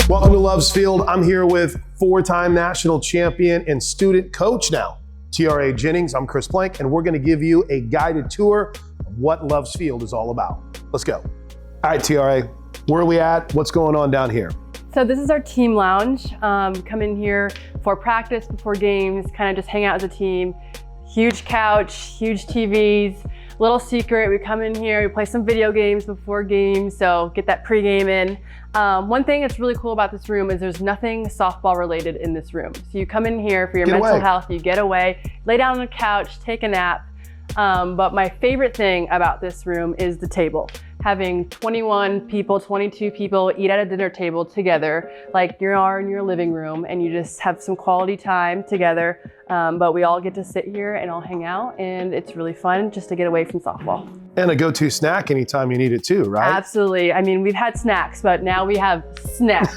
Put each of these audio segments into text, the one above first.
Welcome to Loves Field. I'm here with four-time national champion and student coach now, TRA Jennings. I'm Chris Plank, and we're going to give you a guided tour of what Loves Field is all about. Let's go. All right, TRA, where are we at? What's going on down here? So this is our team lounge. Come in here for practice, before games, kind of just hang out as a team. Huge couch, huge TVs. Little secret, we come in here, we play some video games before games, so get that pregame in. One thing that's really cool about this room is there's nothing softball related in this room. So you come in here for your mental health, you get away, lay down on the couch, take a nap. But my favorite thing about this room is the table. Having 21 people, 22 people eat at a dinner table together, like you are in your living room, and you just have some quality time together. But we all get to sit here and all hang out, and it's really fun just to get away from softball. And a go-to snack anytime you need it too, right? Absolutely. I mean, we've had snacks, but now we have snacks.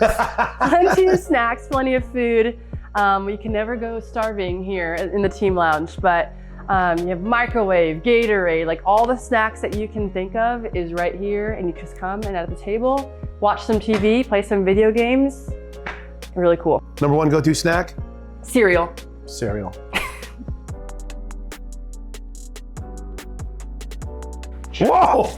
Plenty of snacks, plenty of food. You can never go starving here in the team lounge, but you have microwave, Gatorade, like all the snacks that you can think of is right here, and you just come and at the table, watch some TV, play some video games. Really cool. Number one go-to snack? Cereal. Cereal. Whoa!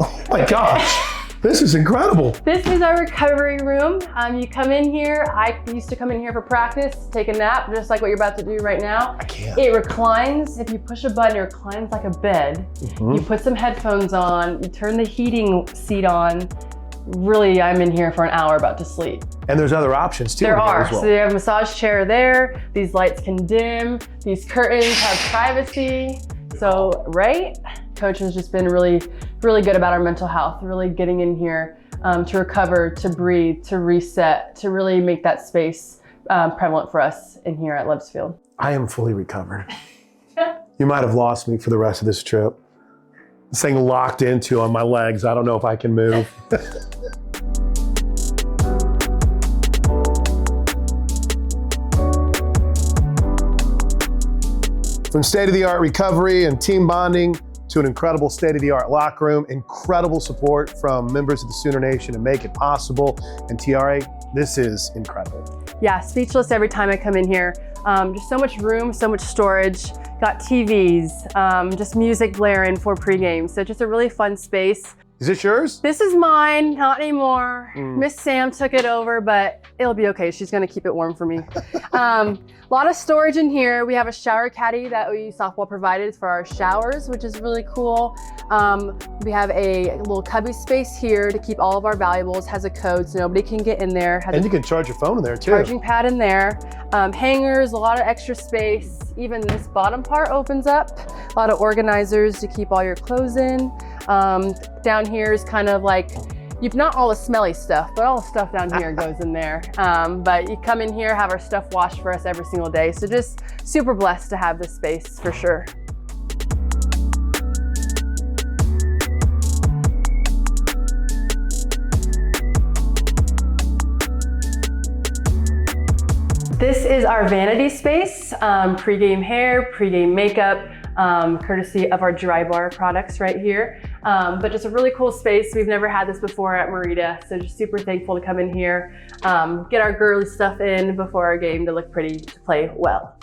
Oh my gosh, this is incredible. This is our recovery room. You come in here, I used to come in here for practice, take a nap, just like what you're about to do right now. I can't. It reclines. If you push a button, it reclines like a bed. You put some headphones on, you turn the heating seat on. Really, I'm in here for an hour about to sleep. And there's other options too. There are. As well. So you have a massage chair there. These lights can dim. These curtains have privacy. So, right? Coach has just been really good about our mental health, really getting in here to recover, to breathe, to reset, to really make that space prevalent for us in here at Loves Field. I am fully recovered. You might have lost me for the rest of this trip. This thing locked into on my legs. I don't know if I can move. From state-of-the-art recovery and team bonding to an incredible state-of-the-art locker room, incredible support from members of the Sooner Nation to make it possible. And TRA, this is incredible. Yeah, speechless every time I come in here. Just so much room, so much storage. Got TVs, just music blaring for pregame. So just a really fun space. Is this yours? This is mine, not anymore. Miss Sam took it over, but it'll be okay. She's gonna keep it warm for me. A lot of storage in here. We have a shower caddy that OU softball provided for our showers, which is really cool. We have a little cubby space here to keep all of our valuables. Has a code so nobody can get in there. And you can charge your phone in there too. Charging pad in there. Hangers, a lot of extra space. Even this bottom part opens up. A lot of organizers to keep all your clothes in. Down here is kind of like, not all the smelly stuff, but all the stuff down here goes in there. But you come in here, have our stuff washed for us every single day. So just super blessed to have this space for sure. This is our vanity space, pregame hair, pregame makeup, courtesy of our Drybar products right here. But just a really cool space. We've never had this before at Merida, so just super thankful to come in here, get our girly stuff in before our game to look pretty, to play well.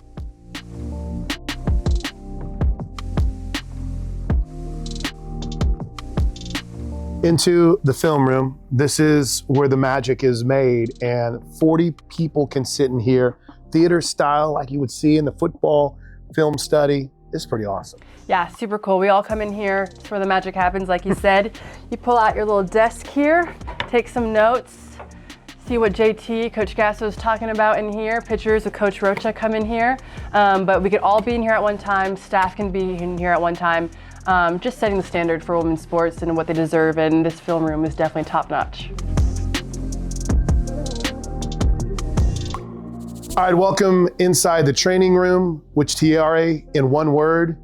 Into the film room. This is where the magic is made, and 40 people can sit in here, theater style, like you would see in the football film study. It's pretty awesome. Yeah, super cool. We all come in here. It's where the magic happens, like you said. You pull out your little desk here, take some notes, see what JT, Coach Gasso is talking about in here. Pictures of Coach Rocha come in here. But we could all be in here at one time. Staff can be in here at one time. Just setting the standard for women's sports and what they deserve, and this film room is definitely top notch. All right, welcome inside the training room, which TRA, in one word,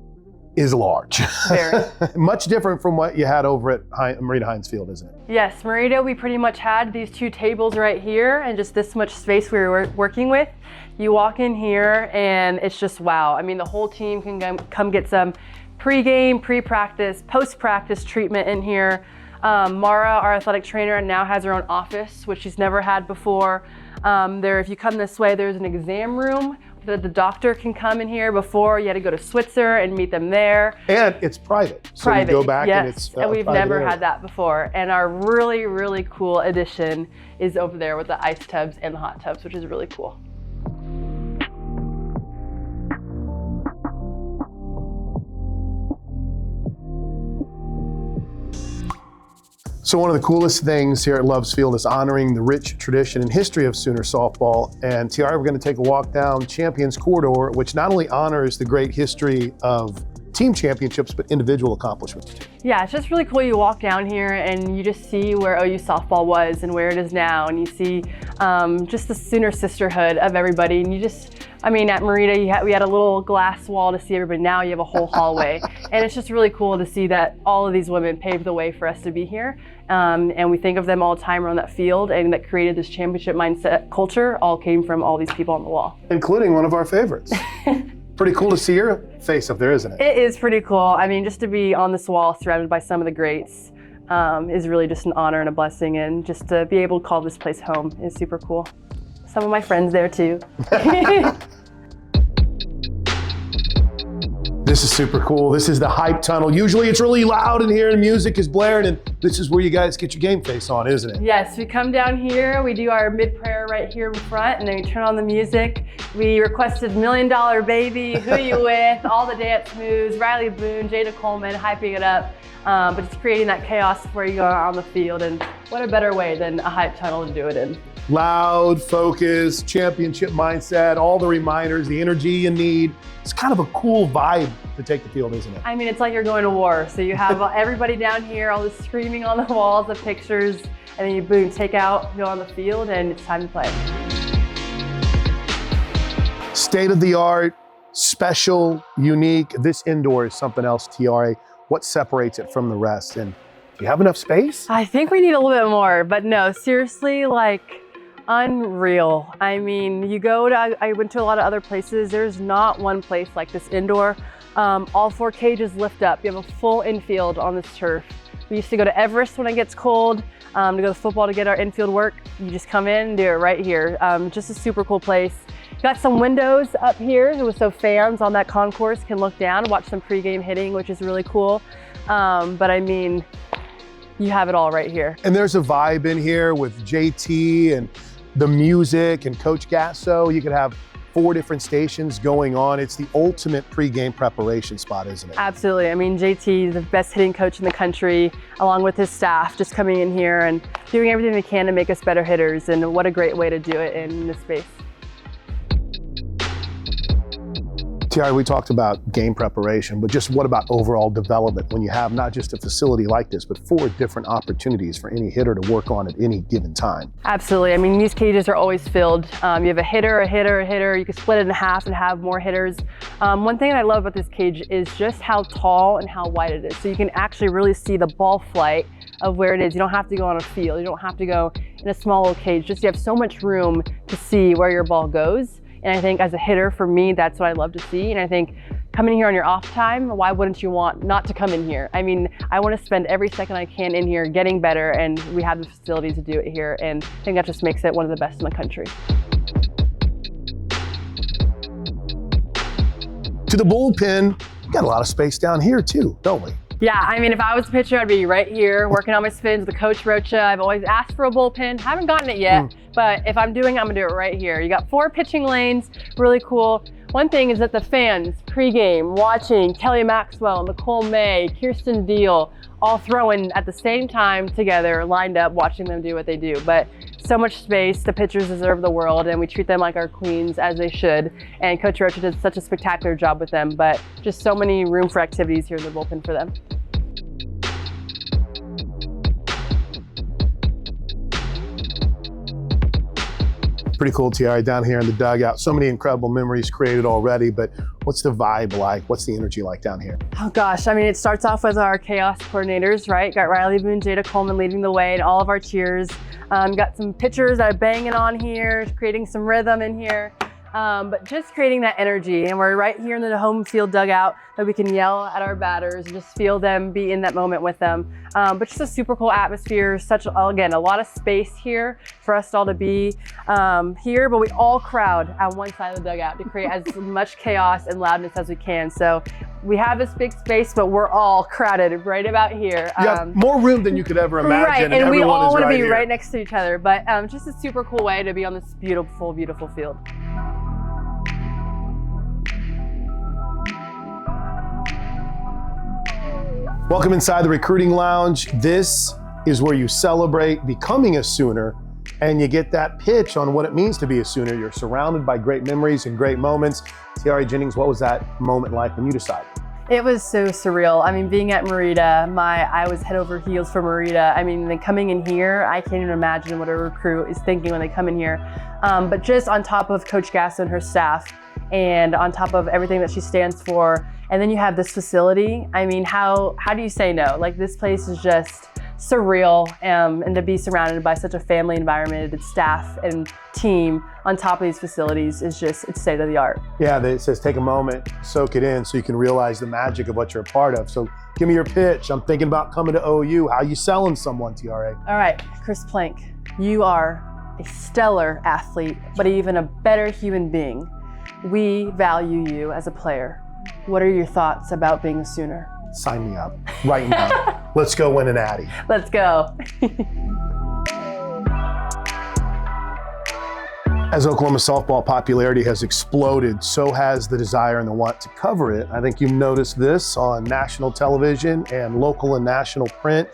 is large. Very. Much different from what you had over at Merida Heinz Field, isn't it? Yes, Merida, we pretty much had these two tables right here and just this much space we were working with. You walk in here and it's just wow. I mean, the whole team can come get some pre-game, pre-practice, post-practice treatment in here. Mara, our athletic trainer, now has her own office, which she's never had before. If you come this way, there's an exam room that the doctor can come in here. Before, you had to go to Switzer and meet them there. And it's private. So Private, you go back yes, and it's and we've private never area. had that before. And our really, really cool addition is over there with the ice tubs and the hot tubs, which is really cool. So one of the coolest things here at Loves Field is honoring the rich tradition and history of Sooner softball. And Tiara, we're going to take a walk down Champions Corridor, which not only honors the great history of team championships, but individual accomplishments too. Yeah, it's just really cool. You walk down here and you just see where OU softball was and where it is now. And you see just the Sooner sisterhood of everybody. And you just, I mean, at Marita, we had a little glass wall to see everybody. Now you have a whole hallway. And it's just really cool to see that all of these women paved the way for us to be here. And we think of them all the time around that field, and that created this championship mindset culture all came from all these people on the wall. Including one of our favorites. Pretty cool to see your face up there, isn't it? It is pretty cool. I mean, just to be on this wall surrounded by some of the greats is really just an honor and a blessing, and just to be able to call this place home is super cool. Some of my friends there too. This is super cool. This is the hype tunnel. Usually it's really loud in here and music is blaring, and this is where you guys get your game face on, isn't it? Yes, we come down here, we do our mid-prayer right here in front, and then we turn on the music. We requested $1 Million Baby, Who You With, all the dance moves, Riley Boone, Jada Coleman, hyping it up, but it's creating that chaos before you go out on the field, and what a better way than a hype tunnel to do it in. Loud, focused, championship mindset, all the reminders, the energy you need. It's kind of a cool vibe to take the field, isn't it? I mean, it's like you're going to war. So you have everybody down here, all this screaming on the walls, the pictures, and then you boom, take out, go on the field, and it's time to play. State of the art, special, unique. This indoor is something else, Tiara. What separates it from the rest? And do you have enough space? I think we need a little bit more, but no, seriously, like, unreal. I mean, I went to a lot of other places. There's not one place like this indoor. All 4 cages lift up. You have a full infield on this turf. We used to go to Everest when it gets cold, to go to football to get our infield work. You just come in and do it right here. Just a super cool place. Got some windows up here, so fans on that concourse can look down, watch some pregame hitting, which is really cool. But I mean, you have it all right here. And there's a vibe in here with JT and the music and Coach Gasso. You could have 4 different stations going on. It's the ultimate pregame preparation spot, isn't it? Absolutely. I mean, JT, the best hitting coach in the country, along with his staff, just coming in here and doing everything they can to make us better hitters. And what a great way to do it in this space. Tiara, we talked about game preparation, but just what about overall development when you have not just a facility like this, but 4 different opportunities for any hitter to work on at any given time? Absolutely. I mean, these cages are always filled. You have a hitter, a hitter, a hitter. You can split it in half and have more hitters. One thing I love about this cage is just how tall and how wide it is. So you can actually really see the ball flight of where it is. You don't have to go on a field. You don't have to go in a small little cage. Just you have so much room to see where your ball goes. And I think as a hitter, for me, that's what I love to see. And I think coming here on your off time, why wouldn't you want not to come in here? I mean, I want to spend every second I can in here getting better, and we have the facilities to do it here. And I think that just makes it one of the best in the country. To the bullpen, we got a lot of space down here too, don't we? Yeah, I mean, if I was a pitcher, I'd be right here working on my spins with Coach Rocha. I've always asked for a bullpen, haven't gotten it yet, but if I'm doing it, I'm gonna do it right here. You got 4 pitching lanes, really cool. One thing is that the fans pregame watching Kelly Maxwell, Nicole May, Kirsten Deal, all throwing at the same time together, lined up, watching them do what they do. But so much space, the pitchers deserve the world, and we treat them like our queens, as they should. And Coach Rocha did such a spectacular job with them, but just so many room for activities here in the bullpen for them. Pretty cool, Tiara, down here in the dugout. So many incredible memories created already, but what's the vibe like? What's the energy like down here? Oh gosh, I mean, it starts off with our chaos coordinators, right? Got Riley Boone, Jada Coleman leading the way and all of our cheers. Got some pitchers that are banging on here, creating some rhythm in here. But just creating that energy, and we're right here in the home field dugout that we can yell at our batters and just feel them, be in that moment with them. But just a super cool atmosphere, again, a lot of space here for us all to be here, but we all crowd on one side of the dugout to create as much chaos and loudness as we can. So we have this big space, but we're all crowded right about here. Yeah, more room than you could ever imagine. Right, and we all want to be here. right next to each other, but just a super cool way to be on this beautiful, beautiful field. Welcome inside the Recruiting Lounge. This is where you celebrate becoming a Sooner, and you get that pitch on what it means to be a Sooner. You're surrounded by great memories and great moments. Tiare Jennings, what was that moment like when you decided? It was so surreal. I mean, being at Merida, I was head over heels for Merida. I mean, then coming in here, I can't even imagine what a recruit is thinking when they come in here. But just on top of Coach Gasso and her staff, and on top of everything that she stands for, and then you have this facility. I mean, how do you say no? Like, this place is just surreal, and to be surrounded by such a family environment and staff and team on top of these facilities is just, it's state of the art. Yeah, it says take a moment, soak it in so you can realize the magic of what you're a part of. So give me your pitch. I'm thinking about coming to OU. How you selling someone, Tiare? All right, Chris Plank, you are a stellar athlete, but even a better human being. We value you as a player. What are your thoughts about being a Sooner? Sign me up right now. Let's go win an Addy. Let's go. As Oklahoma softball popularity has exploded, so has the desire and the want to cover it. I think you've noticed this on national television and local and national print,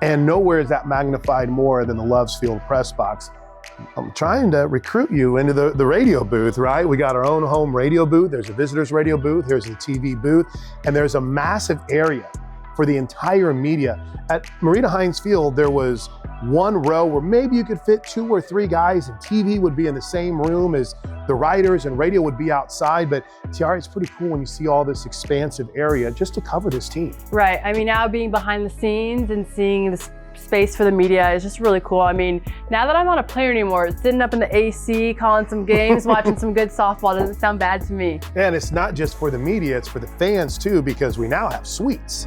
and nowhere is that magnified more than the Loves Field press box. I'm trying to recruit you into the radio booth, right? We got our own home radio booth. There's a visitors radio booth. There's a TV booth. And there's a massive area for the entire media. At Merida Heinz Field, there was one row where maybe you could fit 2 or 3 guys, and TV would be in the same room as the writers, and radio would be outside. But Tiare, it's pretty cool when you see all this expansive area just to cover this team. Right. I mean, now being behind the scenes and seeing this space for the media is just really cool. I mean, now that I'm not a player anymore, sitting up in the AC, calling some games, watching some good softball doesn't sound bad to me. And it's not just for the media, it's for the fans too, because we now have suites.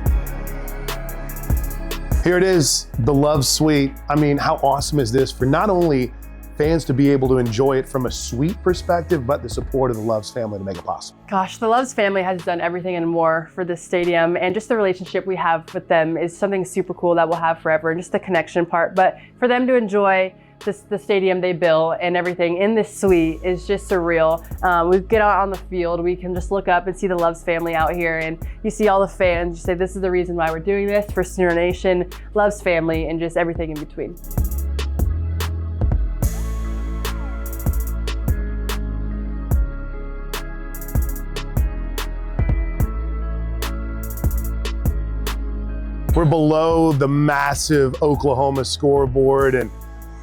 Here it is, the Love Suite. I mean, how awesome is this for not only fans to be able to enjoy it from a suite perspective, but the support of the Loves family to make it possible. Gosh, the Loves family has done everything and more for this stadium, and just the relationship we have with them is something super cool that we'll have forever, and just the connection part. But for them to enjoy the stadium they built and everything in this suite is just surreal. We get out on the field, we can just look up and see the Loves family out here, and you see all the fans. You say, this is the reason why we're doing this for Sooner Nation, Loves family, and just everything in between. We're below the massive Oklahoma scoreboard, and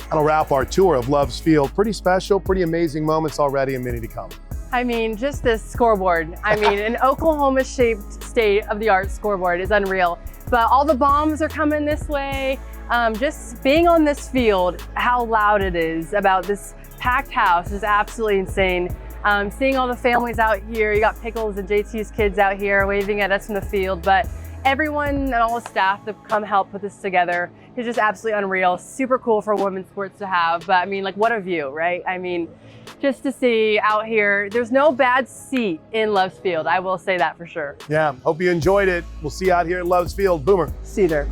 that'll wrap our tour of Loves Field. Pretty special, pretty amazing moments already, and many to come. I mean, just this scoreboard. I mean, an Oklahoma-shaped state-of-the-art scoreboard is unreal. But all the bombs are coming this way. Just being on this field, how loud it is about this packed house is absolutely insane. Seeing all the families out here, you got Pickles and JT's kids out here waving at us from the field, but everyone and all the staff that come help put this together is just absolutely unreal. Super cool for women's sports to have, but I mean, like, what a view, right? I mean, just to see out here, there's no bad seat in Loves Field. I will say that for sure. Yeah, hope you enjoyed it. We'll see you out here at Loves Field. Boomer. See you there.